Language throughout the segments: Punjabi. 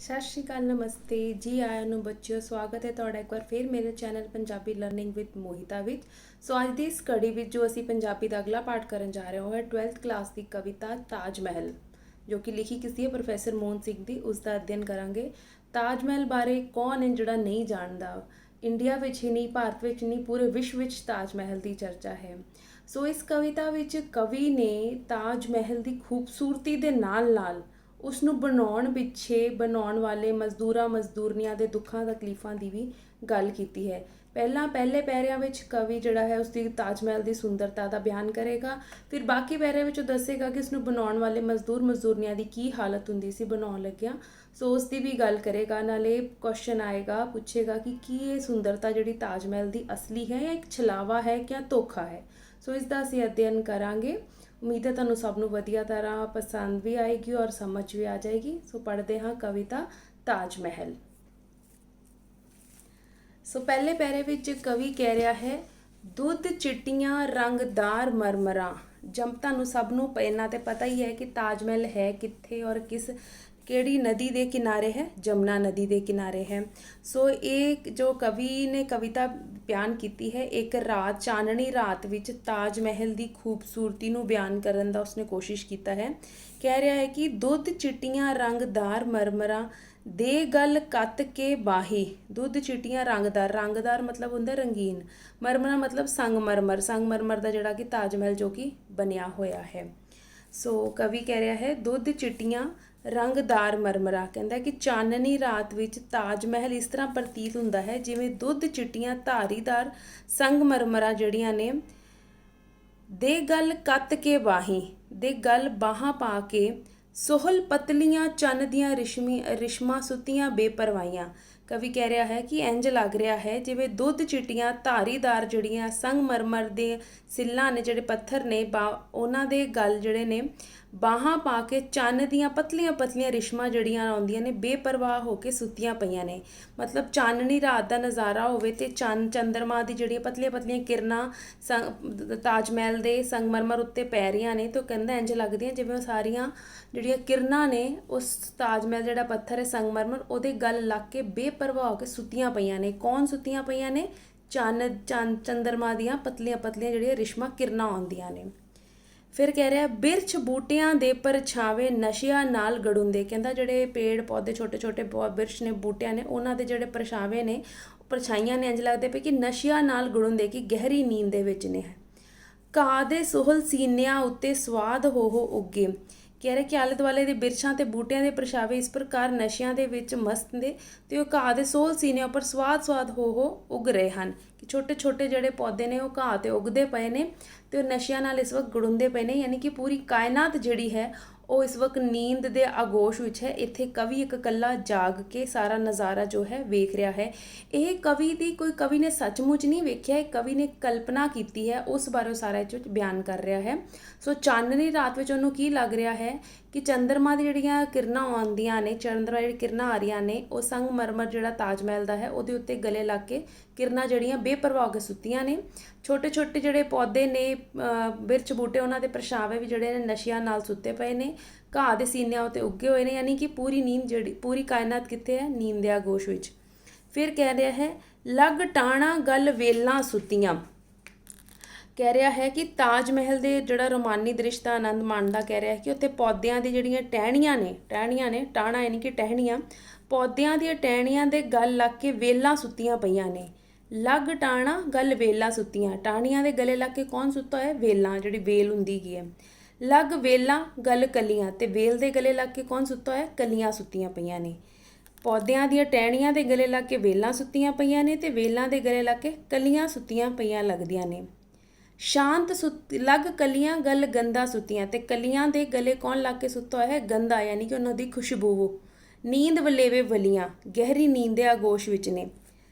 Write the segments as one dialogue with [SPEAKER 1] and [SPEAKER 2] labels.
[SPEAKER 1] ਸਤਿ ਸ਼੍ਰੀ ਅਕਾਲ, ਨਮਸਤੇ ਜੀ ਆਇਆਂ ਨੂੰ ਬੱਚਿਓ। ਸਵਾਗਤ ਹੈ ਤੁਹਾਡਾ ਇੱਕ ਵਾਰ ਫਿਰ ਮੇਰੇ channel Punjabi learning with Mohita ਵਿੱਚ। ਸੋ ਅੱਜ ਦੀ ਇਸ ਕੜੀ ਵਿੱਚ ਜੋ ਅਸੀਂ ਪੰਜਾਬੀ ਦਾ ਅਗਲਾ ਪਾਠ ਕਰਨ ਜਾ ਰਹੇ ਹਾਂ ਉਹ ਹੈ 12th ਕਲਾਸ ਦੀ ਕਵਿਤਾ ਤਾਜ ਮਹਿਲ, ਜੋ ਕਿ ਲਿਖੀ ਕਿਸੇ ਹੈ ਪ੍ਰੋਫੈਸਰ ਮੋਹਨ ਸਿੰਘ ਦੀ। ਉਸ ਦਾ ਅਧਿਐਨ ਕਰਾਂਗੇ। ਤਾਜ ਮਹਿਲ ਬਾਰੇ ਕੌਣ ਹੈ ਜਿਹੜਾ ਨਹੀਂ ਜਾਣਦਾ। ਇੰਡੀਆ ਵਿੱਚ ਹੀ ਨਹੀਂ, ਭਾਰਤ ਵਿੱਚ ਨਹੀਂ, ਪੂਰੇ ਵਿਸ਼ਵ ਵਿੱਚ ਤਾਜ ਮਹਿਲ ਦੀ ਚਰਚਾ ਹੈ। ਸੋ ਇਸ ਕਵਿਤਾ ਵਿੱਚ ਕਵੀ ਨੇ ਤਾਜ ਮਹਿਲ ਦੀ ਖੂਬਸੂਰਤੀ ਦੇ ਨਾਲ ਨਾਲ ਉਸ ਨੂੰ ਬਣਾਉਣ ਪਿੱਛੇ ਬਣਾਉਣ ਵਾਲੇ ਮਜ਼ਦੂਰਨੀਆਂ ਦੇ ਦੁੱਖਾਂ ਤਕਲੀਫਾਂ ਦੀ ਵੀ ਗੱਲ ਕੀਤੀ ਹੈ। ਪਹਿਲੇ ਪੈਰਿਆਂ ਵਿੱਚ ਕਵੀ ਜਿਹੜਾ ਹੈ ਉਸਦੀ ਤਾਜ ਮਹਿਲ ਦੀ ਸੁੰਦਰਤਾ ਦਾ ਬਿਆਨ ਕਰੇਗਾ। ਫਿਰ ਬਾਕੀ ਪੈਰਿਆਂ ਵਿੱਚ ਉਹ ਦੱਸੇਗਾ ਕਿ ਉਸ ਨੂੰ ਬਣਾਉਣ ਵਾਲੇ ਮਜ਼ਦੂਰਨੀਆਂ ਦੀ ਕੀ ਹਾਲਤ ਹੁੰਦੀ ਸੀ ਬਣਾਉਣ ਲੱਗਿਆ। ਸੋ ਉਸ ਦੀ ਵੀ ਗੱਲ ਕਰੇਗਾ। ਨਾਲੇ ਕੁਐਸਚਨ ਆਏਗਾ, ਪੁੱਛੇਗਾ ਕਿ ਕੀ ਇਹ ਸੁੰਦਰਤਾ ਜਿਹੜੀ ਤਾਜ ਮਹਿਲ ਦੀ ਅਸਲੀ ਹੈ ਜਾਂ ਇੱਕ ਛਲਾਵਾ ਹੈ ਜਾਂ ਧੋਖਾ ਹੈ। ਸੋ ਇਸ ਦਾ ਅਸੀਂ ਅਧਿਐਨ ਕਰਾਂਗੇ। ਉਮੀਦ ਹੈ ਤੁਹਾਨੂੰ ਸਭ ਨੂੰ ਵਧੀਆ ਤਰ੍ਹਾਂ ਪਸੰਦ ਵੀ ਆਏਗੀ ਔਰ ਸਮਝ ਵੀ ਆ ਜਾਏਗੀ। ਸੋ ਪੜ੍ਹਦੇ ਹਾਂ ਕਵਿਤਾ ਤਾਜ ਮਹਿਲ। ਸੋ ਪਹਿਲੇ ਪੈਰੇ ਵਿੱਚ ਕਵੀ ਕਹਿ ਰਿਹਾ ਹੈ, ਦੁੱਧ ਚਿੱਟੀਆਂ ਰੰਗਦਾਰ ਮਰਮਰਾਂ। ਤੁਹਾਨੂੰ ਸਭ ਨੂੰ ਇਹਨਾਂ ਤੇ ਪਤਾ ਹੀ ਹੈ ਕਿ ਤਾਜ ਮਹਿਲ ਹੈ ਕਿੱਥੇ ਔਰ ਕਿਹੜੀ ਨਦੀ ਦੇ ਕਿਨਾਰੇ ਹੈ। ਜਮਨਾ ਨਦੀ ਦੇ ਕਿਨਾਰੇ ਹੈ। ਸੋ ਇਹ ਜੋ ਕਵੀ ਨੇ ਕਵਿਤਾ ਬਿਆਨ ਕੀਤੀ ਹੈ, ਇੱਕ ਰਾਤ, ਚਾਨਣੀ ਰਾਤ ਵਿੱਚ ਤਾਜ ਮਹਿਲ ਦੀ ਖੂਬਸੂਰਤੀ ਨੂੰ ਬਿਆਨ ਕਰਨ ਦਾ ਉਸਨੇ ਕੋਸ਼ਿਸ਼ ਕੀਤਾ ਹੈ। ਕਹਿ ਰਿਹਾ ਹੈ ਕਿ ਦੁੱਧ ਚਿੱਟੀਆਂ ਰੰਗਦਾਰ ਮਰਮਰਾਂ ਦੇ ਗਲ ਕੱਤ ਕੇ ਬਾਹੀ। ਦੁੱਧ ਚਿੱਟੀਆਂ ਰੰਗਦਾਰ ਮਤਲਬ ਹੁੰਦਾ ਰੰਗੀਨ, ਮਰਮਰਾ ਮਤਲਬ ਸੰਗਮਰਮਰ ਦਾ ਜਿਹੜਾ ਕਿ ਤਾਜ ਮਹਿਲ ਜੋ ਕਿ ਬਣਿਆ ਹੋਇਆ ਹੈ। ਸੋ ਕਵੀ ਕਹਿ ਰਿਹਾ ਹੈ ਦੁੱਧ ਚਿੱਟੀਆਂ ਰੰਗਦਾਰ ਮਰਮਰਾ। ਕਹਿੰਦਾ ਕਿ ਚਾਨਣੀ ਰਾਤ ਵਿੱਚ ਤਾਜ ਮਹਿਲ ਇਸ ਤਰ੍ਹਾਂ ਪ੍ਰਤੀਤ ਹੁੰਦਾ ਹੈ ਜਿਵੇਂ ਦੁੱਧ ਚਿੱਟੀਆਂ ਧਾਰੀਦਾਰ ਸੰਗਮਰਮਰਾਂ ਜਿਹੜੀਆਂ ਨੇ ਦੇ ਗਲ ਕੱਤ ਕੇ ਬਾਹੀਂ, ਦੇ ਗਲ ਬਾਹਾਂ ਪਾ ਕੇ ਸੋਹਲ ਪਤਲੀਆਂ ਚੰਨ ਦੀਆਂ ਰਿਸ਼ਮਾਂ ਸੁੱਤੀਆਂ ਬੇਪਰਵਾਹੀਆਂ। ਕਵੀ ਕਹਿ ਰਿਹਾ ਹੈ ਕਿ ਇੰਜ ਲੱਗ ਰਿਹਾ ਹੈ ਜਿਵੇਂ ਦੁੱਧ ਚਿੱਟੀਆਂ ਧਾਰੀਦਾਰ ਜਿਹੜੀਆਂ ਸੰਗਮਰਮਰ ਦੇ ਸਿੱਲਾਂ ਨੇ, ਜਿਹੜੇ ਪੱਥਰ ਨੇ, ਉਹਨਾਂ ਦੇ ਗਲ ਜਿਹੜੇ ਨੇ ਬਾਹਾਂ ਪਾ ਕੇ ਚੰਨ ਦੀਆਂ ਪਤਲੀਆਂ ਰਿਸ਼ਮਾਂ ਜਿਹੜੀਆਂ ਆਉਂਦੀਆਂ ਨੇ ਬੇਪਰਵਾਹ ਹੋ ਕੇ ਸੁੱਤੀਆਂ ਪਈਆਂ ਨੇ। ਮਤਲਬ ਚਾਨਣੀ ਰਾਤ ਦਾ ਨਜ਼ਾਰਾ ਹੋਵੇ ਤੇ ਚੰਦਰਮਾ ਦੀ ਜਿਹੜੀਆਂ ਪਤਲੀਆਂ ਕਿਰਨਾਂ ਤਾਜ ਮਹਿਲ ਦੇ ਸੰਗਮਰਮਰ ਉੱਤੇ ਪੈ ਰਹੀਆਂ ਨੇ, ਤੇ ਉਹ ਕਹਿੰਦਾ ਇੰਜ ਲੱਗਦੀਆਂ ਜਿਵੇਂ ਉਹ ਸਾਰੀਆਂ ਜਿਹੜੀਆਂ ਕਿਰਨਾਂ ਨੇ ਉਸ ਤਾਜ ਮਹਿਲ ਜਿਹੜਾ ਪੱਥਰ ਹੈ ਸੰਗਮਰਮਰ, ਉਹਦੇ ਗਲ ਲੱਗ ਕੇ ਬੇਪਰਵਾਹ ਹੋ ਕੇ ਸੁੱਤੀਆਂ ਪਈਆਂ ਨੇ। ਕੌਣ ਸੁੱਤੀਆਂ ਪਈਆਂ ਨੇ? ਚੰਦਰਮਾ ਦੀਆਂ ਪਤਲੀਆਂ ਜਿਹੜੀਆਂ ਰਿਸ਼ਮਾਂ ਕਿਰਨਾਂ ਆਉਂਦੀਆਂ ਨੇ। ਫਿਰ ਕਹਿ ਰਿਹਾ ਬਿਰਛ ਬੂਟਿਆਂ ਦੇ ਪਰਛਾਵੇਂ ਨਸ਼ਿਆਂ ਨਾਲ ਗੜੁੰਦੇ। ਕਹਿੰਦਾ ਜਿਹੜੇ ਪੇੜ ਪੌਦੇ ਛੋਟੇ ਬਿਰਛ ਨੇ, ਬੂਟਿਆਂ ਨੇ, ਉਹਨਾਂ ਦੇ ਜਿਹੜੇ ਪਰਛਾਵੇਂ ਨੇ, ਪਰਛਾਈਆਂ ਨੇ, ਇੰਝ ਲੱਗਦੇ ਪਏ ਕਿ ਨਸ਼ਿਆਂ ਨਾਲ ਗੜੁੰਦੇ, ਕਿ ਗਹਿਰੀ ਨੀਂਦ ਦੇ ਵਿੱਚ ਨੇ। ਘਾਹ ਦੇ ਸੋਹਲ ਸੀਨਿਆਂ ਉੱਤੇ ਸਵਾਦ ਹੋ ਉੱਗੇ। ਕਹਿ ਰਹੇ ਕਿ ਆਲੇ ਦੁਆਲੇ ਦੇ ਬਿਰਛਾਂ ਤੇ ਬੂਟਿਆਂ ਦੇ ਪਰਛਾਵੇਂ ਇਸ ਪ੍ਰਕਾਰ ਨਸ਼ਿਆਂ ਦੇ ਵਿੱਚ ਮਸਤ ਨੇ ਤੇ ਉਹ ਘਾਹ ਦੇ ਸੋਹਲ ਸੀਨਿਆਂ ਉੱਪਰ ਸਵਾਦ ਹੋ ਉੱਗ ਰਹੇ ਹਨ। ਕਿ ਛੋਟੇ ਜਿਹੜੇ ਪੌਦੇ ਨੇ ਉਹ ਘਾਹ ਤੇ ਉੱਗਦੇ ਪਏ ਨੇ ਤੇ ਉਹ ਨਸ਼ਿਆਂ ਨਾਲ ਇਸ ਵਕਤ ਗੜੁੰਦੇ ਪਏ ਨੇ। ਯਾਨੀ ਕਿ ਪੂਰੀ ਕਾਇਨਾਤ ਜਿਹੜੀ ਹੈ ਉਹ ਇਸ ਵਕਤ ਨੀਂਦ ਦੇ ਆਗੋਸ਼ ਵਿੱਚ ਹੈ। ਇੱਥੇ ਕਵੀ ਇੱਕ ਇਕੱਲਾ ਜਾਗ ਕੇ ਸਾਰਾ ਨਜ਼ਾਰਾ ਜੋ ਹੈ ਵੇਖ ਰਿਹਾ ਹੈ। ਇਹ ਕਵੀ ਨੇ ਸੱਚਮੁੱਚ ਨਹੀਂ ਵੇਖਿਆ, ਇਹ ਕਵੀ ਨੇ ਕਲਪਨਾ ਕੀਤੀ ਹੈ, ਉਸ ਬਾਰੇ ਉਹ ਸਾਰਾ ਇਹ ਬਿਆਨ ਕਰ ਰਿਹਾ ਹੈ। ਸੋ ਚਾਨਣੀ ਰਾਤ ਵਿੱਚ ਉਹਨੂੰ ਕੀ ਲੱਗ ਰਿਹਾ ਹੈ ਕਿ ਚੰਦਰਮਾ ਦੀ ਜਿਹੜੀਆਂ ਕਿਰਨਾਂ ਆਉਂਦੀਆਂ ਨੇ, ਚੰਦਰਮਾ ਜਿਹੜੀ ਕਿਰਨਾਂ ਆ ਰਹੀਆਂ ਨੇ, ਉਹ ਸੰਗਮਰਮਰ ਜਿਹੜਾ ਤਾਜ ਮਹਿਲ ਦਾ ਹੈ ਉਹਦੇ ਉੱਤੇ ਗਲੇ ਲੱਗ ਕੇ ਕਿਰਨਾਂ ਜਿਹੜੀਆਂ ਬੇਪਰਵਾਹ ਹੋ ਕੇ ਸੁੱਤੀਆਂ ਨੇ। ਛੋਟੇ ਜਿਹੜੇ ਪੌਦੇ ਨੇ, ਬਿਰਛ ਬੂਟੇ, ਉਹਨਾਂ ਦੇ ਪਰਛਾਵੇਂ ਵੀ ਜਿਹੜੇ ਨੇ ਨਸ਼ਿਆਂ ਨਾਲ ਸੁੱਤੇ ਪਏ ਨੇ, ਘਾਹ ਦੇ ਸੀਨਿਆਂ ਉੱਤੇ ਉੱਗੇ ਹੋਏ ਨੇ। ਯਾਨੀ ਕਿ ਪੂਰੀ ਨੀਂਦ ਜਿਹੜੀ ਪੂਰੀ ਕਾਇਨਾਤ ਕਿੱਥੇ ਹੈ? ਨੀਂਦ ਦੇ ਆਗੋਸ਼ ਵਿੱਚ। ਫਿਰ ਕਹਿ ਰਿਹਾ ਹੈ ਲੱਗ ਟਾਣਾ ਗਲ ਵੇਲਾਂ ਸੁੱਤੀਆਂ। ਕਹਿ ਰਿਹਾ ਹੈ ਕਿ ਤਾਜ ਮਹਿਲ ਦੇ ਜਿਹੜਾ ਰੋਮਾਨੀ ਦ੍ਰਿਸ਼ ਦਾ ਆਨੰਦ ਮਾਣਦਾ, ਕਹਿ ਰਿਹਾ ਹੈ ਕਿ ਉੱਥੇ ਪੌਦਿਆਂ ਦੀ ਜਿਹੜੀਆਂ ਟਹਿਣੀਆਂ ਨੇ, ਟਾਣਾ ਯਾਨੀ ਕਿ ਟਹਿਣੀਆਂ, ਪੌਦਿਆਂ ਦੀਆਂ ਟਹਿਣੀਆਂ ਦੇ ਗਲ ਲੱਗ ਕੇ ਵੇਲਾਂ ਸੁੱਤੀਆਂ ਪਈਆਂ ਨੇ। ਲੱਗ ਟਾਣਾ ਗਲ ਵੇਲਾਂ ਸੁੱਤੀਆਂ। ਟਾਹਣੀਆਂ ਦੇ ਗਲੇ ਲੱਗ ਕੇ ਕੌਣ ਸੁੱਤਾ ਹੋਇਆ? ਵੇਲਾਂ, ਜਿਹੜੀ ਵੇਲ ਹੁੰਦੀ ਹੈਗੀ ਹੈ। ਲੱਗ ਵੇਲਾਂ ਗਲ ਕਲੀਆਂ, ਤੇ ਵੇਲ ਦੇ ਗਲੇ ਲੱਗ ਕੇ ਕੌਣ ਸੁੱਤਾ ਹੋਇਆ? ਕਲੀਆਂ ਸੁੱਤੀਆਂ ਪਈਆਂ ਨੇ। ਪੌਦਿਆਂ ਦੀਆਂ ਟਹਿਣੀਆਂ ਦੇ ਗਲੇ ਲੱਗ ਕੇ ਵੇਲਾਂ ਸੁੱਤੀਆਂ ਪਈਆਂ ਨੇ ਤੇ ਵੇਲਾਂ ਦੇ ਗਲੇ ਲੱਗ ਕੇ ਕਲੀਆਂ ਸੁੱਤੀਆਂ ਪਈਆਂ ਲੱਗਦੀਆਂ ਨੇ। ਸ਼ਾਂਤ ਲੱਗ ਕਲੀਆਂ ਗਲ ਗੰਦਾ ਸੁੱਤੀਆਂ, ਤੇ ਕਲੀਆਂ ਦੇ ਗਲੇ ਕੌਣ ਲੱਗ ਕੇ ਸੁੱਤਾ ਹੋਇਆ ਹੈ? ਗੰਦਾ, ਯਾਨੀ ਕਿ ਉਹਨਾਂ ਦੀ ਖੁਸ਼ਬੂ। ਨੀਂਦ ਵਲੇਵੇ ਵਲੀਆਂ, ਗਹਿਰੀ ਨੀਂਦ ਦੇ ਆਗੋਸ਼ ਵਿੱਚ ਨੇ।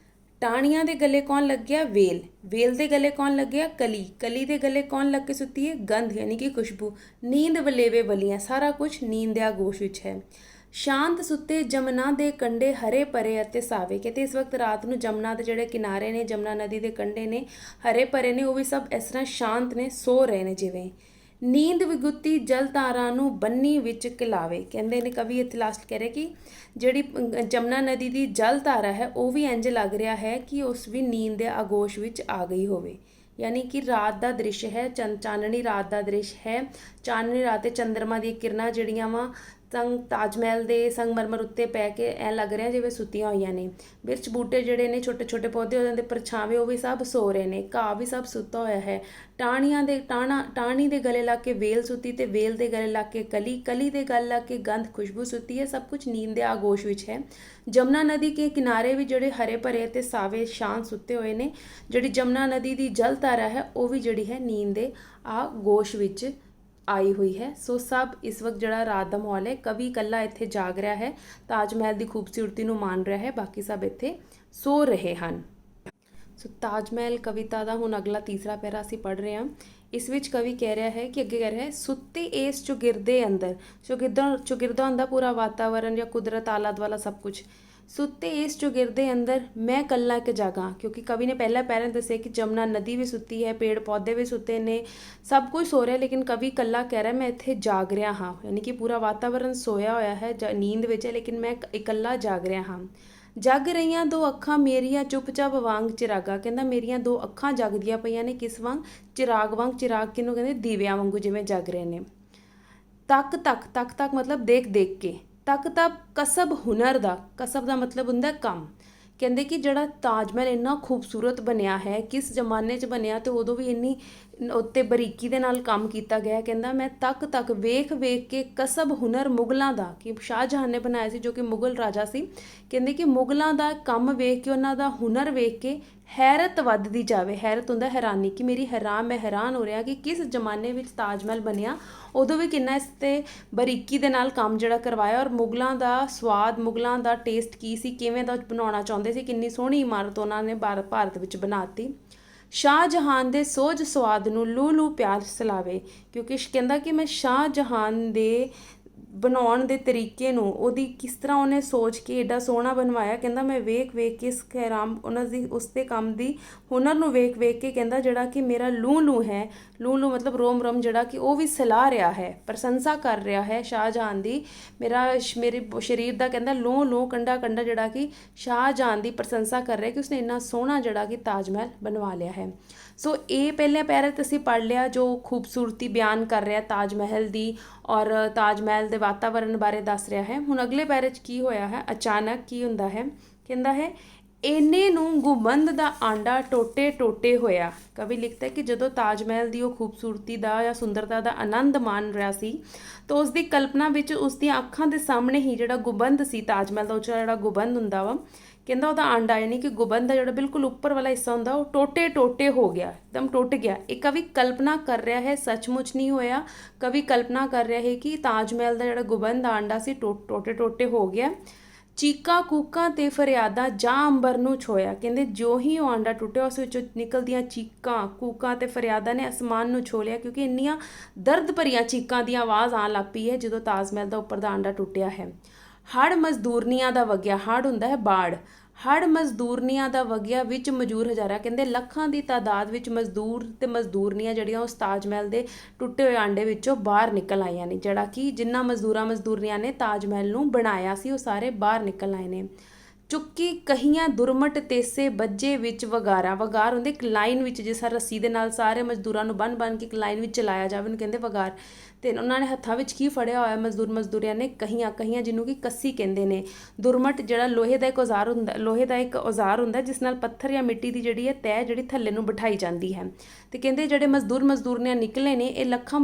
[SPEAKER 1] ਟਾਹਣੀਆਂ ਦੇ ਗਲੇ ਕੌਣ ਲੱਗਿਆ? ਵੇਲ ਦੇ ਗਲੇ ਕੌਣ ਲੱਗਿਆ? ਕਲੀ ਦੇ ਗਲੇ ਕੌਣ ਲੱਗ ਕੇ ਸੁੱਤੀ ਹੈ? ਗੰਧ, ਯਾਨੀ ਕਿ ਖੁਸ਼ਬੂ। ਨੀਂਦ ਵਲੇਵੇ ਵਲੀਆਂ, ਸਾਰਾ ਕੁਝ ਨੀਂਦ ਦੇ ਆਗੋਸ਼ ਵਿੱਚ ਹੈ। ਸ਼ਾਂਤ ਸੁੱਤੇ ਜਮਨਾ ਦੇ ਕੰਢੇ ਹਰੇ ਭਰੇ ਅਤੇ ਸਾਵੇ। ਕਹਿੰਦੇ ਇਸ ਵਕਤ ਰਾਤ ਨੂੰ ਜਮਨਾ ਦੇ ਜਿਹੜੇ ਕਿਨਾਰੇ ਨੇ, ਜਮਨਾ ਨਦੀ ਦੇ ਕੰਢੇ ਨੇ, ਹਰੇ ਭਰੇ ਨੇ, ਉਹ ਵੀ ਸਭ ਇਸ ਤਰ੍ਹਾਂ ਸ਼ਾਂਤ ਨੇ, ਸੋ ਰਹੇ ਨੇ ਜਿਵੇਂ। ਨੀਂਦ ਵਿਗੁੱਤੀ ਜਲ ਤਾਰਾਂ ਨੂੰ ਬੰਨੀ ਵਿੱਚ ਕਿਲਾਵੇ। ਕਹਿੰਦੇ ਨੇ ਕਵੀ ਇੱਥੇ ਲਾਸਟ ਕਹਿ ਰਿਹਾ ਕਿ ਜਿਹੜੀ ਜਮਨਾ ਨਦੀ ਦੀ ਜਲ ਧਾਰਾ ਹੈ ਉਹ ਵੀ ਇੰਜ ਲੱਗ ਰਿਹਾ ਹੈ ਕਿ ਉਸ ਵੀ ਨੀਂਦ ਦੇ ਆਗੋਸ਼ ਵਿੱਚ ਆ ਗਈ ਹੋਵੇ। यानी कि रात का दृश्य है, चाननी रात का दृश्य है। चाननी रात चंद्रमा दी किरणां जिहड़ियां वा ताज महल के संगमरमर उत्ते पै के ऐ लग रहा जिवें सुत्तियां होईयां ने। बिरच बूटे जिहड़े ने छोटे छोटे पौधे उन्हां दे परछावे वो भी सब सो रहे ने, घाह भी सब सुत्ता होया है। टाहनी दे गले लग के वेल सुत्ती ते वेल दे गले लग के कली, कली दे गल लग के गंध खुशबू सुत्ती है। सब कुछ नींद के आगोश विच है। जमुना नदी के किनारे भी जिहड़े हरे भरे ते सावे शांत सुत्ते हुए ने। जिहड़ी जमुना नदी की जल धारा है वो भी जिहड़ी है नींद के आगोश विच आई हुई है। सो सब इस वक्त जड़ा रात का माहौल है। कवि कला इत्थे जाग रहा है, ताज महल की खूबसूरती नूं मान रहा है, बाकी सब इत्थे सो रहे हैं। सो ताज महल कविता का हुण अगला तीसरा पैरा असीं पढ़ रहे हैं। इस विच कवि कह रहा है कि अगे कह रहा है सुत्ते इस चौगिरदे अंदर। चौगिरदा हुंदा पूरा वातावरण या कुदरत आला दुआला सब कुछ। सुत्ते इस चौगिरदे अंदर मैं कल्ला एक जागा, क्योंकि कवि ने पहला पैरा दसे कि जमुना नदी भी सुत्ती है, पेड़ पौधे भी सुते ने, सब कुछ सो रहा है, लेकिन कवि कल्ला कह रहा है मैं इत्थे जाग रहा हाँ। यानी कि पूरा वातावरण सोया होया है, नींद विच है, लेकिन मैं इकल्ला जाग रहा हाँ। जग रही दो अखां मेरिया चुपचाप वांग चिरागा। कहंदा मेरिया दो अखां जगदियां पईयां ने, किस वांग? चिराग वांग। चिराग किनूं कहंदे? दीवियां वांगू जिवें जग रहे ने। तक तक तक तक मतलब देख देख के। तक तक कसब हुनर दा, कसब दा मतलब हुंदा काम। कहंदे कि जिहड़ा ताज महल इन्ना खूबसूरत बनया है, किस जमाने च बनया तो उदों भी इन्नी उत्ते बरीकी दे नाल काम कीता गया। कहंदा मैं तक तक वेख वेख के कसब हुनर मुगलों दा, कि शाहजहां ने बनाया सी जो कि मुगल राजा सी। कहंदे कि मुगलों दा काम वेख के, उन्हां दा हुनर वेख के हैरत वधदी जावे। हैरत हुंदा हैरानी, कि मेरी मैं हैरान हो रहा कि किस जमाने विच ताज महल बनया, उदों भी किन्ना इस ते बरीकी दे नाल काम जिहड़ा करवाया, और मुगलों दा स्वाद, मुगलों दा टेस्ट की सी, किवें दा बनाउणा चाहुंदे सी, किन्नी सोहणी इमारत उन्हां ने भारत विच बनाती। शाहजहान दे सोज स्वाद नूं लू लू प्यार सलावे। क्योंकि कहंदा कि मैं शाहजहान दे बनाउण दे तरीके नूं, ओहदी किस तरह उन्हें सोच के एडा सोहना बनवाया। कहंदा मैं वेख वेख के इस खैराम उन्हां दी उसते काम दी हुनर नूं वेख वेख के, कहंदा जिहड़ा कि मेरा लू लू है, लू लू मतलब रोम रोम, जिहड़ा कि वो भी सलाह रहा है, प्रशंसा कर रहा है शाहजहान दी। मेरे शरीर दा कहंदा लू लू कंडा कंडा, जिहड़ा कि शाहजहान दी प्रशंसा कर रहा है कि उसने इन्ना सोहना जिहड़ा कि ताज महल बनवा लिया है। सो ये पहले पैरा तो असीं पढ़ लिया जो खूबसूरती बयान कर रहा ताज महल दी, और ताज महल के वातावरण बारे दस रहा है। हुण अगले पैरे च की होया है, अचानक की हुंदा है, कहंदा है इन्ने नूं गुंबद दा आंडा टोटे टोटे होया। कवि लिखता है कि जदों ताज महल की खूबसूरती का या सुंदरता का आनंद मान रहा सी, तो उसकी कल्पना विच उसदी अखां दे सामने ही जिहड़ा गुंबद सी ताज महल दा, उच्चा जिहड़ा गुंबद हुंदा वा, कहंदा उहदा आंडा यानी कि गुंबद दा जिहड़ा बिल्कुल उपर वाला हिस्सा हुंदा वो टोटे टोटे हो गया, एकदम टुट गया। एक कवि कल्पना कर रहा है, सचमुच नहीं होया। कवि कल्पना कर रहा है कि ताज महल दा जिहड़ा गुंबद दा आंडा सी टोटे टोटे हो गया। चीका कूकां ते फरियादां जां अंबर नूं छोया। कहंदे जो ही वो आंडा टुटिया उस विचों निकलदियां चीकां कूकां ते फरियादां ने आसमान नूं छो लिया, क्योंकि इन्नियां दर्द भरियां चीकां दी आवाज़ आन लग पई है जदों ताज महल दा उपर दा आंडा टुटिया है। हड़ मजदूरनियां दा वगिया, हड़ हुंदा है बाड़, हड़ मजदूरनियां दा वगिया विच मजूर हज़ारा। कहंदे लखां दी तादाद विच मजदूर ते मजदूरनियां जिहड़ियां उस ताज महल दे टुटे हुए आंडे विचों बाहर निकल आईयां ने, जिहड़ा कि जिन्ना मजदूरनियां ने ताज महल नूं बनाया सी वो सारे बाहर निकल आए ने। चुक्की कहियां दुरमट तेसे बज्जे विच वगारा। वगार हुंदे एक लाइन विच, जिस रस्सी दे नाल सारे मजदूरां नूं बन बन के एक लाइन विच चलाया जावे, उहनूं कहंदे वगार। ते उन्होंने हत्थां विच की फड़िया होया मजदूरियां ने? कहियां, कहियां जिन्हों कि कस्सी कहंदे ने। दुरमट जिहड़ा लोहे दा एक औजार हुंदा, लोहे दा एक औजार हुंदा जिस नाल पत्थर या मिट्टी दी जिहड़ी है तैह जिहड़ी थल्ले नूं बिठाई जांदी है। ते कहंदे जिहड़े मजदूरनियां निकले ने, ये लखां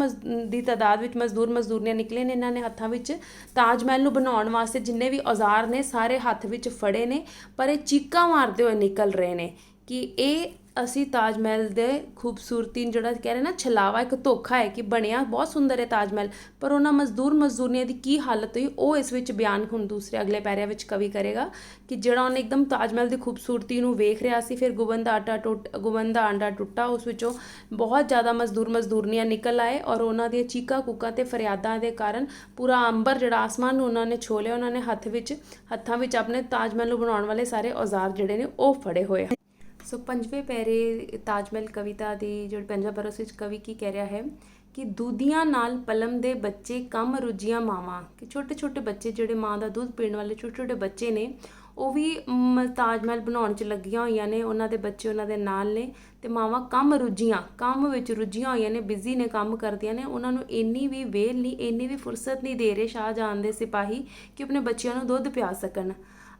[SPEAKER 1] दी तादाद विच मजदूरनियां निकले ने। इन्हां ने हत्थां विच ताज महल नूं बनाउण वास्ते जिन्ने भी औजार ने सारे हत्थ विच फड़े ने, पर ये चीकां मारदे होए निकल रहे ने कि ये असी ताज महल दे खूबसूरती जिहड़ा कह रहे ना छलावा, एक धोखा है कि बनया बहुत सुंदर है ताज महल, पर उन्हां मजदूरनियां दी की हालत हुई वो इस विच बयान हुण दूसरे अगले पैरे विच कवि करेगा कि जिहड़ा उन्हें एकदम ताज महल की खूबसूरती नूं वेख रहा सी, फिर गुंबद दा आंडा टुटा, उस विचों बहुत ज़्यादा मजदूरनियां निकल आए, और उन्हां दी चीकां कूकां ते फरियादां दे कारण पूरा अंबर जिहड़ा आसमान नूं उन्हां ने छो लिया। उन्हां ने हत्थां विच अपने ताज महल नूं बनाउण वाले सारे औजार जिहड़े ने वो फड़े होए। सो पंजवें पैरे ताज महल कविता की जो पंजा पैरा उस कवि की कह रहा है कि दूधियां नाल पलम दे बच्चे कम रुझियां मावां, कि छोटे छोटे बच्चे ਜਿਹੜੇ ਮਾਂ ਦਾ ਦੁੱਧ ਪੀਣ ਵਾਲੇ ਛੋਟੇ ਛੋਟੇ ਬੱਚੇ ਨੇ ਉਹ ਵੀ ਤਾਜ ਮਹਿਲ ਬਣਾਉਣ 'ਚ ਲੱਗੀਆਂ ਹੋਈਆਂ ਨੇ, ਉਹਨਾਂ ਦੇ ਬੱਚੇ ਉਹਨਾਂ ਦੇ ਨਾਲ ਨੇ ਤੇ ਮਾਵਾਂ ਕੰਮ ਵਿੱਚ ਰੁੱਝੀਆਂ ਹੋਈਆਂ ਨੇ, ਬਿਜ਼ੀ ਨੇ, ਕੰਮ ਕਰਦੀਆਂ ਨੇ। ਉਹਨਾਂ ਨੂੰ ਇੰਨੀ ਵੀ ਵੇਲ ਨਹੀਂ, ਇੰਨੀ ਵੀ ਫੁਰਸਤ ਨਹੀਂ ਦੇ ਰਹੇ ਸ਼ਾਹਜਹਾਨ ਦੇ ਸਿਪਾਹੀ ਕਿ ਆਪਣੇ ਬੱਚਿਆਂ ਨੂੰ ਦੁੱਧ ਪਿਆ ਸਕਣ।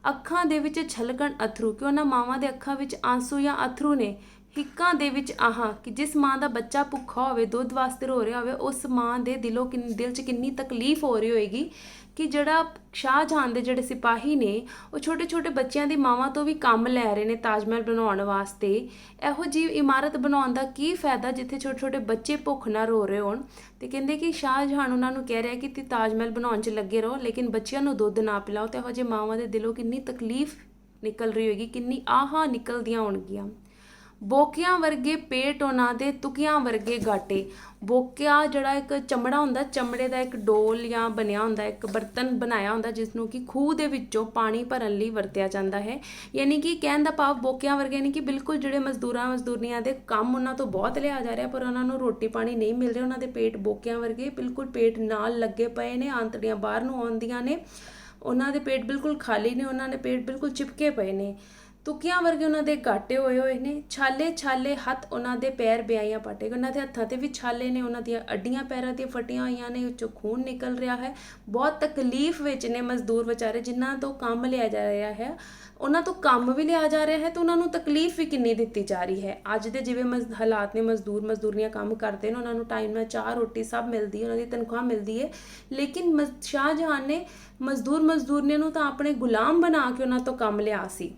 [SPEAKER 1] ਅੱਖਾਂ ਦੇ ਵਿੱਚ ਛਲਕਣ ਅਥਰੂ, ਕਿ ਉਹਨਾਂ ਮਾਵਾਂ ਦੇ ਅੱਖਾਂ ਵਿੱਚ ਆਂਸੂ ਜਾਂ ਅਥਰੂ ਨੇ। ਹਿੱਕਾਂ ਦੇ ਵਿੱਚ ਆਹਾਂ, ਕਿ ਜਿਸ ਮਾਂ ਦਾ ਬੱਚਾ ਭੁੱਖਾ ਹੋਵੇ, ਦੁੱਧ ਵਾਸਤੇ ਰੋ ਰਿਹਾ ਹੋਵੇ, ਉਸ ਮਾਂ ਦੇ ਦਿਲ 'ਚ ਕਿੰਨੀ ਤਕਲੀਫ ਹੋ ਰਹੀ ਹੋਏਗੀ ਕਿ ਜਿਹੜਾ ਸ਼ਾਹਜਹਾਨ ਦੇ ਜਿਹੜੇ ਸਿਪਾਹੀ ਨੇ ਉਹ ਛੋਟੇ ਛੋਟੇ ਬੱਚਿਆਂ ਦੀ ਮਾਵਾਂ ਤੋਂ ਵੀ ਕੰਮ ਲੈ ਰਹੇ ਨੇ ਤਾਜ ਮਹਿਲ ਬਣਾਉਣ ਵਾਸਤੇ। ਇਹੋ ਜਿਹੀ ਇਮਾਰਤ ਬਣਾਉਣ ਦਾ ਕੀ ਫਾਇਦਾ ਜਿੱਥੇ ਛੋਟੇ ਛੋਟੇ ਬੱਚੇ ਭੁੱਖ ਨਾ ਰੋ ਰਹੇ ਹੋਣ। ਤੇ ਕਹਿੰਦੇ ਕਿ ਸ਼ਾਹਜਹਾਨ ਉਹਨਾਂ ਨੂੰ ਕਹਿ ਰਿਹਾ ਕਿ ਤੁਸੀਂ ਤਾਜ ਮਹਿਲ ਬਣਾਉਣ 'ਚ ਲੱਗੇ ਰਹੋ, ਲੇਕਿਨ ਬੱਚਿਆਂ ਨੂੰ ਦੁੱਧ ਨਾ ਪਿਲਾਓ। ਤੇ ਇਹੋ ਜਿਹੇ ਮਾਵਾਂ ਦੇ ਦਿਲੋਂ ਕਿੰਨੀ ਤਕਲੀਫ ਨਿਕਲ ਰਹੀ ਹੋਏਗੀ, ਕਿੰਨੀ ਆਹਾਂ ਨਿਕਲਦੀਆਂ ਹੋਣਗੀਆਂ। ਬੋਕਿਆਂ ਵਰਗੇ ਪੇਟ ਉਹਨਾਂ ਦੇ, ਤੁਕਿਆਂ ਵਰਗੇ ਗਾਟੇ। ਬੋਕਿਆ ਜਿਹੜਾ ਇੱਕ ਚਮੜਾ ਹੁੰਦਾ, ਚਮੜੇ ਦਾ ਇੱਕ ਡੋਲ ਜਾਂ ਬਣਿਆ ਹੁੰਦਾ, ਇੱਕ ਬਰਤਨ ਬਣਾਇਆ ਹੁੰਦਾ ਜਿਸ ਨੂੰ ਕਿ ਖੂਹ ਦੇ ਵਿੱਚੋਂ ਪਾਣੀ ਭਰਨ ਲਈ ਵਰਤਿਆ ਜਾਂਦਾ ਹੈ। ਯਾਨੀ ਕਿ ਕਹਿਣ ਦਾ ਭਾਵ ਬੋਕਿਆਂ ਵਰਗੇ ਨਹੀਂ ਕਿ ਬਿਲਕੁਲ ਜਿਹੜੇ ਮਜ਼ਦੂਰਨੀਆਂ ਦੇ ਕੰਮ ਉਹਨਾਂ ਤੋਂ ਬਹੁਤ ਲਿਆ ਜਾ ਰਿਹਾ ਪਰ ਉਹਨਾਂ ਨੂੰ ਰੋਟੀ ਪਾਣੀ ਨਹੀਂ ਮਿਲ ਰਿਹਾ। ਉਹਨਾਂ ਦੇ ਪੇਟ ਬੋਕਿਆਂ ਵਰਗੇ, ਬਿਲਕੁਲ ਪੇਟ ਨਾਲ ਲੱਗੇ ਪਏ ਨੇ, ਆਂਤੜੀਆਂ ਬਾਹਰ ਨੂੰ ਆਉਂਦੀਆਂ ਨੇ, ਉਹਨਾਂ ਦੇ ਪੇਟ ਬਿਲਕੁਲ ਖਾਲੀ ਨੇ, ਉਹਨਾਂ ਦੇ ਪੇਟ ਬਿਲਕੁਲ ਚਿਪਕੇ ਪਏ ਨੇ। ਤੁਕਿਆਂ ਵਰਗੇ ਉਹਨਾਂ ਦੇ ਗਾਟੇ ਹੋਏ ਨੇ। ਛਾਲੇ ਹੱਥ ਉਹਨਾਂ ਦੇ ਪੈਰ ਬਿਆਈਆਂ ਪਾਟੇ, ਉਹਨਾਂ ਦੇ ਹੱਥਾਂ 'ਤੇ ਵੀ ਛਾਲੇ ਨੇ, ਉਹਨਾਂ ਦੀਆਂ ਅੱਡੀਆਂ ਪੈਰਾਂ ਦੀਆਂ ਫਟੀਆਂ ਹੋਈਆਂ ਨੇ, ਵਿੱਚੋਂ ਖੂਨ ਨਿਕਲ ਰਿਹਾ ਹੈ। ਬਹੁਤ ਤਕਲੀਫ ਵਿੱਚ ਨੇ ਮਜ਼ਦੂਰ ਵਿਚਾਰੇ ਜਿਨ੍ਹਾਂ ਤੋਂ ਕੰਮ ਲਿਆ ਜਾ ਰਿਹਾ ਹੈ। ਉਹਨਾਂ ਤੋਂ ਕੰਮ ਵੀ ਲਿਆ ਜਾ ਰਿਹਾ ਹੈ ਤੇ ਉਹਨਾਂ ਨੂੰ ਤਕਲੀਫ ਵੀ ਕਿੰਨੀ ਦਿੱਤੀ ਜਾ ਰਹੀ ਹੈ। ਅੱਜ ਦੇ ਜਿਵੇਂ ਹਾਲਾਤ ਨੇ, ਮਜ਼ਦੂਰੀਆਂ ਕੰਮ ਕਰਦੇ ਨੇ, ਉਹਨਾਂ ਨੂੰ ਟਾਈਮ ਨਾਲ ਚਾਹ ਰੋਟੀ ਸਭ ਮਿਲਦੀ ਹੈ, ਉਹਨਾਂ ਦੀ ਤਨਖਾਹ ਮਿਲਦੀ ਹੈ, ਲੇਕਿਨ ਸ਼ਾਹਜਹਾਨ ਨੇ ਮਜ਼ਦੂਰਨੀਆਂ ਨੂੰ ਤਾਂ ਆਪਣੇ ਗੁਲਾਮ ਬਣਾ ਕੇ ਉਹਨਾਂ ਤੋਂ ਕੰਮ ਲਿਆ ਸੀ।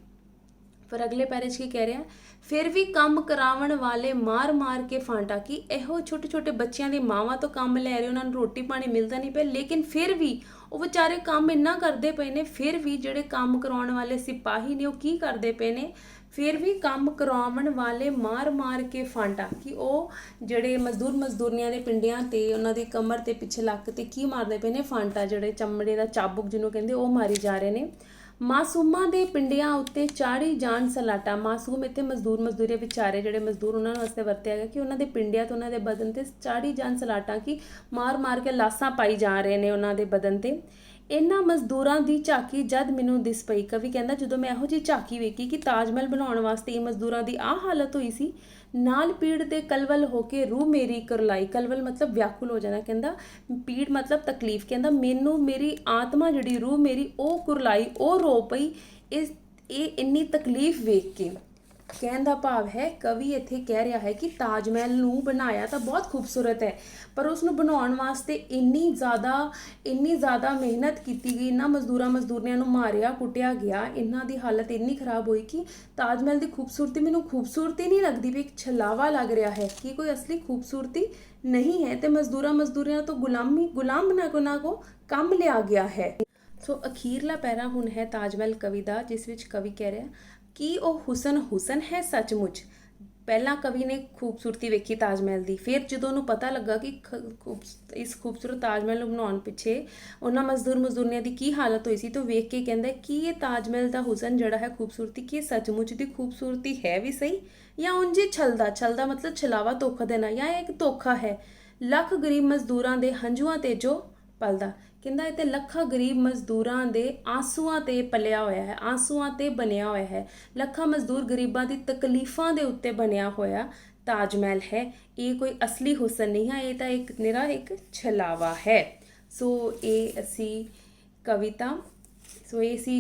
[SPEAKER 1] ਪਰ ਅਗਲੇ ਪੈਰੇ 'ਚ ਕੀ ਕਹਿ ਰਿਹਾ, ਫਿਰ ਵੀ ਕੰਮ ਕਰਾਉਣ ਵਾਲੇ ਮਾਰ ਕੇ ਫਾਂਟਾ, ਕਿ ਇਹੋ ਛੋਟੇ ਛੋਟੇ ਬੱਚਿਆਂ ਦੀ ਮਾਵਾਂ ਤੋਂ ਕੰਮ ਲੈ ਰਹੇ, ਉਹਨਾਂ ਨੂੰ ਰੋਟੀ ਪਾਣੀ ਮਿਲਦਾ ਨਹੀਂ ਪਿਆ, ਲੇਕਿਨ ਫਿਰ ਵੀ ਉਹ ਵਿਚਾਰੇ ਕੰਮ ਇੰਨਾ ਕਰਦੇ ਪਏ ਨੇ। ਫਿਰ ਵੀ ਜਿਹੜੇ ਕੰਮ ਕਰਾਉਣ ਵਾਲੇ ਸਿਪਾਹੀ ਨੇ ਉਹ ਕੀ ਕਰਦੇ ਪਏ ਨੇ, ਫਿਰ ਵੀ ਕੰਮ ਕਰਾਉਣ ਵਾਲੇ ਮਾਰ ਕੇ ਫਾਂਟਾ, ਕਿ ਉਹ ਜਿਹੜੇ ਮਜ਼ਦੂਰਨੀਆਂ ਦੇ ਪਿੰਡਿਆਂ ਤੇ ਉਹਨਾਂ ਦੀ ਕਮਰ ਤੇ ਪਿੱਛੇ ਲੱਕ ਤੇ ਕੀ ਮਾਰਦੇ ਪਏ ਨੇ, ਫਾਂਟਾ, ਜਿਹੜੇ ਚਮੜੇ ਦਾ ਚਾਬੁਕ ਜਿਹਨੂੰ ਕਹਿੰਦੇ, ਉਹ ਮਾਰੀ ਜਾ ਰਹੇ ਨੇ। ਮਾਸੂਮਾਂ ਦੇ ਪਿੰਡਿਆਂ ਉੱਤੇ ਚਾੜੀ ਜਾਣ ਸਲਾਟਾ। ਮਾਸੂਮ ਇੱਥੇ ਮਜ਼ਦੂਰੀ ਵਿਚਾਰੇ ਜਿਹੜੇ ਮਜ਼ਦੂਰ ਉਹਨਾਂ ਵਾਸਤੇ ਵਰਤਿਆ ਗਿਆ ਕਿ ਉਹਨਾਂ ਦੇ ਪਿੰਡਿਆਂ ਤੋਂ ਉਹਨਾਂ ਦੇ ਬਦਨ ਤੇ ਚਾੜੀ ਜਾਣ ਸਲਾਟਾ, ਕਿ ਮਾਰ ਕੇ ਲਾਸਾਂ ਪਾਈ ਜਾ ਰਹੇ ਨੇ ਉਹਨਾਂ ਦੇ ਬਦਨ ਤੇ। ਇਹਨਾਂ ਮਜ਼ਦੂਰਾਂ ਦੀ ਝਾਕੀ ਜਦ ਮੈਨੂੰ ਦਿਸ ਪਈ। ਕਵੀ ਕਹਿੰਦਾ ਜਦੋਂ ਮੈਂ ਇਹੋ ਜਿਹੀ ਝਾਕੀ ਵੇਖੀ ਕਿ ਤਾਜ ਮਹਿਲ ਬਣਾਉਣ ਵਾਸਤੇ ਇਹ ਮਜ਼ਦੂਰਾਂ ਦੀ ਆਹ ਹਾਲਤ ਹੋਈ ਸੀ, ਨਾਲ ਪੀੜ ਤੇ ਕਲਵਲ ਹੋ ਕੇ ਰੂਹ ਮੇਰੀ ਕਰਲਾਈ। ਕਲਵਲ ਮਤਲਬ ਵਿਆਕੁਲ ਹੋ ਜਾਣਾ, ਕਹਿੰਦਾ ਪੀੜ ਮਤਲਬ ਤਕਲੀਫ, ਕਹਿੰਦਾ ਮੈਨੂੰ ਮੇਰੀ ਆਤਮਾ ਜਿਹੜੀ ਰੂਹ ਮੇਰੀ ਉਹ ਕੁਰਲਾਈ, ਉਹ ਰੋ ਪਈ ਇਹ ਇੰਨੀ ਤਕਲੀਫ ਵੇਖ ਕੇ। ਕਹਿਣ ਦਾ ਭਾਵ ਹੈ ਕਵੀ ਇੱਥੇ ਕਹਿ ਰਿਹਾ ਹੈ ਕਿ ਤਾਜ ਮਹਿਲ ਨੂੰ ਬਣਾਇਆ ਤਾਂ ਬਹੁਤ ਖੂਬਸੂਰਤ ਹੈ, ਪਰ ਉਸ ਨੂੰ ਬਣਾਉਣ ਵਾਸਤੇ ਇੰਨੀ ਜ਼ਿਆਦਾ ਮਿਹਨਤ ਕੀਤੀ ਗਈ, ਇਹਨਾਂ ਮਜ਼ਦੂਰਨੀਆਂ ਨੂੰ ਮਾਰਿਆ ਕੁੱਟਿਆ ਗਿਆ, ਇਹਨਾਂ ਦੀ ਹਾਲਤ ਇੰਨੀ ਖਰਾਬ ਹੋਈ ਕਿ ਤਾਜ ਮਹਿਲ ਦੀ ਖੂਬਸੂਰਤੀ ਮੈਨੂੰ ਖੂਬਸੂਰਤੀ ਨਹੀਂ ਲੱਗਦੀ ਵੀ, ਇੱਕ ਛਲਾਵਾ ਲੱਗ ਰਿਹਾ ਹੈ ਕਿ ਕੋਈ ਅਸਲੀ ਖੂਬਸੂਰਤੀ ਨਹੀਂ ਹੈ। ਤੇ ਮਜ਼ਦੂਰੀਆਂ ਤੋਂ ਗੁਲਾਮ ਬਣਾ ਕੇ ਉਹਨਾਂ ਕੋ ਕੰਮ ਲਿਆ ਗਿਆ ਹੈ। ਸੋ ਅਖੀਰਲਾ ਪੈਰਾ ਹੁਣ ਹੈ ਤਾਜ ਮਹਿਲ ਕਵੀ ਦਾ, ਜਿਸ ਵਿੱਚ ਕਵੀ ਕਹਿ ਰਿਹਾ ਕਿ ਉਹ ਹੁਸਨ ਹੈ ਸੱਚਮੁੱਚ। ਪਹਿਲਾਂ ਕਵੀ ਨੇ ਖੂਬਸੂਰਤੀ ਵੇਖੀ ਤਾਜ ਮਹਿਲ ਦੀ, ਫਿਰ ਜਦੋਂ ਉਹਨੂੰ ਪਤਾ ਲੱਗਾ ਕਿ ਇਸ ਖੂਬਸੂਰਤ ਤਾਜ ਮਹਿਲ ਨੂੰ ਬਣਾਉਣ ਪਿੱਛੇ ਉਹਨਾਂ ਮਜ਼ਦੂਰਨੀਆਂ ਦੀ ਕੀ ਹਾਲਤ ਹੋਈ ਸੀ, ਤਾਂ ਵੇਖ ਕੇ ਕਹਿੰਦਾ ਕਿ ਇਹ ਤਾਜ ਮਹਿਲ ਦਾ ਹੁਸਨ ਜਿਹੜਾ ਹੈ, ਖੂਬਸੂਰਤੀ, ਕਿ ਇਹ ਸੱਚਮੁੱਚ ਦੀ ਖੂਬਸੂਰਤੀ ਹੈ ਵੀ ਸਹੀ ਜਾਂ ਉਂਝ ਹੀ ਛਲਦਾ ਮਤਲਬ ਛਲਾਵਾ, ਧੋਖਾ ਦੇਣਾ, ਜਾਂ ਇੱਕ ਧੋਖਾ ਹੈ। ਲੱਖ ਗਰੀਬ ਮਜ਼ਦੂਰਾਂ ਦੇ ਹੰਝੂਆਂ ਤੇ ਜੋ ਪਲਦਾ, ਕਹਿੰਦਾ ਇਹ ਤੇ ਲੱਖਾਂ ਗਰੀਬ ਮਜ਼ਦੂਰਾਂ ਦੇ ਆਂਸੂਆਂ ਤੇ ਪਲਿਆ ਹੋਇਆ ਹੈ, ਆਂਸੂਆਂ ਤੇ ਬਣਿਆ ਹੋਇਆ ਹੈ। ਲੱਖਾਂ ਮਜ਼ਦੂਰ ਗਰੀਬਾਂ ਦੀ ਤਕਲੀਫਾਂ ਦੇ ਉੱਤੇ ਬਣਿਆ ਹੋਇਆ ਤਾਜ ਮਹਿਲ ਹੈ। ਇਹ ਕੋਈ ਅਸਲੀ ਹੁਸਨ ਨਹੀਂ ਹੈ, ਇਹ ਤਾਂ ਨਿਰਾ ਇੱਕ ਛਲਾਵਾ ਹੈ। ਸੋ ਇਹ ਸੀ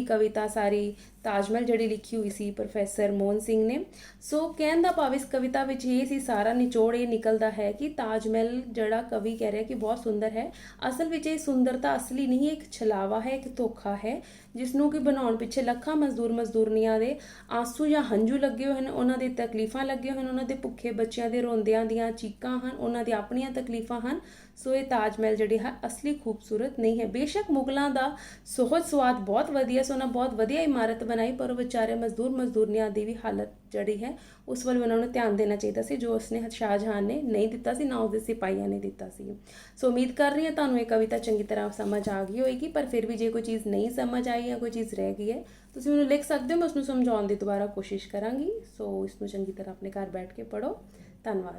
[SPEAKER 1] ਕਵਿਤਾ ਸਾਰੀ ਤਾਜ ਮਹਿਲ ਜਿਹੜੀ ਲਿਖੀ ਹੋਈ ਸੀ ਪ੍ਰੋਫੈਸਰ ਮੋਹਨ ਸਿੰਘ ਨੇ। ਸੋ ਕਹਿਣ ਦਾ ਭਾਵ ਇਸ ਕਵਿਤਾ ਵਿੱਚ ਇਹ ਸੀ, ਸਾਰਾ ਨਿਚੋੜ ਇਹ ਨਿਕਲਦਾ ਹੈ ਕਿ ਤਾਜ ਮਹਿਲ ਜਿਹੜਾ ਕਵੀ ਕਹਿ ਰਿਹਾ ਕਿ ਬਹੁਤ ਸੁੰਦਰ ਹੈ, ਅਸਲ ਵਿੱਚ ਇਹ ਸੁੰਦਰਤਾ ਅਸਲੀ ਨਹੀਂ, ਇੱਕ ਛਲਾਵਾ ਹੈ, ਇੱਕ ਧੋਖਾ ਹੈ, ਜਿਸ ਨੂੰ ਕਿ ਬਣਾਉਣ ਪਿੱਛੇ ਲੱਖਾਂ ਮਜ਼ਦੂਰਨੀਆਂ ਦੇ ਆਂਸੂ ਜਾਂ ਹੰਝੂ ਲੱਗੇ ਹੋਏ ਹਨ, ਉਹਨਾਂ ਦੇ ਤਕਲੀਫਾਂ ਲੱਗੇ ਹੋਏ ਹਨ, ਉਹਨਾਂ ਦੇ ਭੁੱਖੇ ਬੱਚਿਆਂ ਦੇ ਰੋਂਦਿਆਂ ਦੀਆਂ ਚੀਕਾਂ ਹਨ, ਉਹਨਾਂ ਦੀਆਂ ਆਪਣੀਆਂ ਤਕਲੀਫਾਂ ਹਨ। ਸੋ ਇਹ ਤਾਜ ਮਹਿਲ ਜਿਹੜੀ ਹੈ ਅਸਲੀ ਖੂਬਸੂਰਤ ਨਹੀਂ ਹੈ। ਬੇਸ਼ੱਕ ਮੁਗਲਾਂ ਦਾ ਸੁਹਜ ਸਵਾਦ ਬਹੁਤ ਵਧੀਆ ਸੀ, ਉਹਨਾਂ ਬਹੁਤ ਵਧੀਆ ਇਮਾਰਤ ਬਣਾਈ, ਪਰ ਉਹ ਵਿਚਾਰੇ ਮਜ਼ਦੂਰਨੀਆਂ ਦੀ ਵੀ ਹਾਲਤ ਜਿਹੜੀ ਹੈ ਉਸ ਵੱਲ ਉਹਨਾਂ ਨੂੰ ਧਿਆਨ ਦੇਣਾ ਚਾਹੀਦਾ ਸੀ, ਜੋ ਉਸਨੇ ਸ਼ਾਹਜਹਾਨ ਨੇ ਨਹੀਂ ਦਿੱਤਾ ਸੀ, ਨਾ ਉਸਦੇ ਸਿਪਾਹੀਆਂ ਨੇ ਦਿੱਤਾ ਸੀ। ਸੋ ਉਮੀਦ ਕਰ ਰਹੀ ਹਾਂ ਤੁਹਾਨੂੰ ਇਹ ਕਵਿਤਾ ਚੰਗੀ ਤਰ੍ਹਾਂ ਸਮਝ ਆ ਗਈ ਹੋਏਗੀ, ਪਰ ਫਿਰ ਵੀ ਜੇ ਕੋਈ ਚੀਜ਼ ਨਹੀਂ ਸਮਝ ਆਈ ਜਾਂ ਕੋਈ ਚੀਜ਼ ਰਹਿ ਗਈ ਹੈ ਤੁਸੀਂ ਮੈਨੂੰ ਲਿਖ ਸਕਦੇ ਹੋ, ਮੈਂ ਉਸਨੂੰ ਸਮਝਾਉਣ ਦੀ ਦੁਬਾਰਾ ਕੋਸ਼ਿਸ਼ ਕਰਾਂਗੀ। ਸੋ ਇਸ ਨੂੰ ਚੰਗੀ ਤਰ੍ਹਾਂ ਆਪਣੇ ਘਰ ਬੈਠ ਕੇ ਪੜ੍ਹੋ। ਧੰਨਵਾਦ।